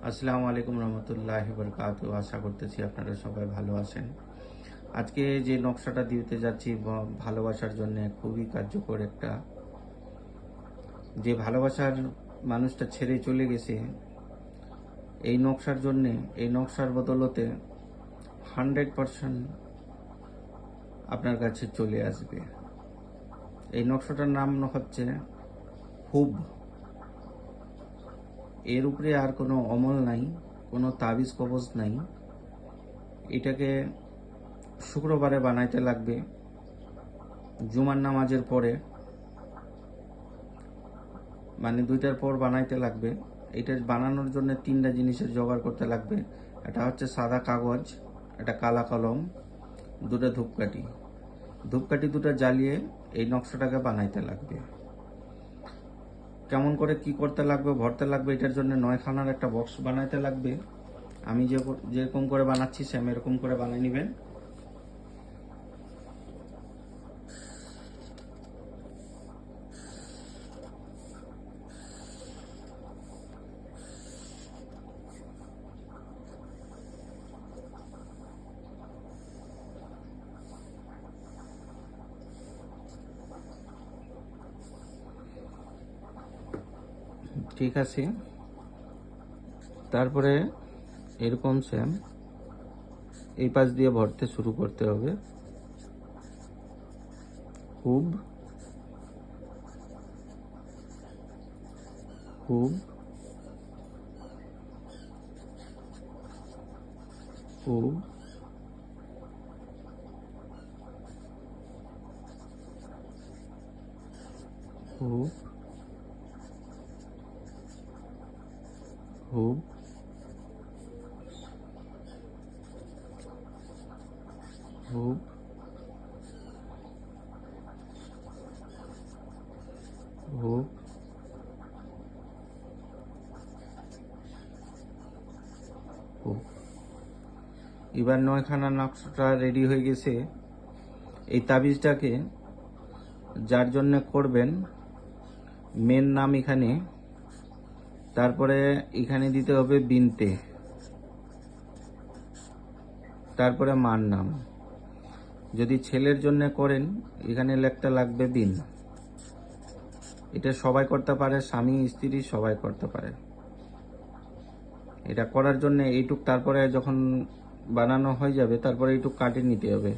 আসসালামু আলাইকুম রহমতুল্লাহি বরকাতু। আশা করতেছি আপনারা সবাই ভালো আছেন। আজকে যে নকশাটা দিতে যাচ্ছি ভালোবাসার জন্য খুবই কার্যকর একটা, যে ভালোবাসার মানুষটা ছেড়ে চলে গেছে, এই নকশার জন্যে, এই নকশার বদলতে 100% আপনার কাছে চলে আসবে। এই নকশাটার নাম হচ্ছে হুব। এর উপরে আর কোনো অমল নাই, কোনো তাবিজ কবজ নাই। এটাকে শুক্রবারে বানাইতে লাগবে, জুমার নামাজের পরে, মানে 2টার পর বানাইতে লাগবে। এটা বানানোর জন্য 3টা জিনিসের জোগাড় করতে লাগবে। এটা হচ্ছে সাদা কাগজ, এটা কালা কলম, 2টা ধূপকাঠি। ধূপকাঠি 2টা জ্বালিয়ে এই নকশাটাকে বানাইতে লাগবে। কেমন করে কি করতে লাগবে, ভরতে লাগবে, এটার জন্য 9খানার একটা বক্স বানাইতে লাগবে। আমি যেরকম করে বানাচ্ছি সেম এরকম করে বানিয়ে নেবেন। ঠিক আছে, তারপরে এরকম সেম এই পাশ দিয়ে ভরতে শুরু করতে হবে। হুব হুব হুব হুব হুব হুব হুব হুব। এবার 9খানা নকশাটা রেডি হয়ে গেছে। এই তাবিজটাকে যার জন্য করবেন, মেন নাম এখানে, তারপরে এখানে দিতে হবে বিনতে, তারপরে মার নাম। যদি ছেলের জন্য করেন এখানে লিখতে লাগবে বিন। এটা সবাই করতে পারে, স্বামী স্ত্রী সবাই করতে পারে। এটা করার জন্য এইটুক, তারপরে যখন বানানো হয়ে যাবে তারপরে এইটুক কাটে নিতে হবে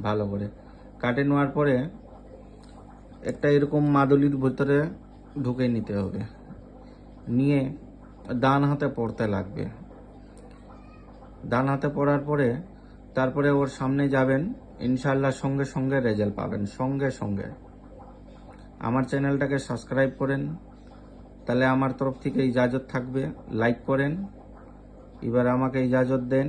ভালো করে। কাটে নেওয়ার পরে একটা এরকম মাদুলির ভিতরে ঢুকে নিতে হবে, নিয়ে ডান হাতে পড়তে লাগবে। ডান হাতে পড়ার পরে তারপরে ওর সামনে যাবেন, ইনশাআল্লাহ সঙ্গে সঙ্গে রেজাল্ট পাবেন, সঙ্গে সঙ্গে। আমার চ্যানেলটাকে সাবস্ক্রাইব করেন, তাহলে আমার তরফ থেকে ইজাজত থাকবে। লাইক করেন, এবার আমাকে ইজাজত দেন।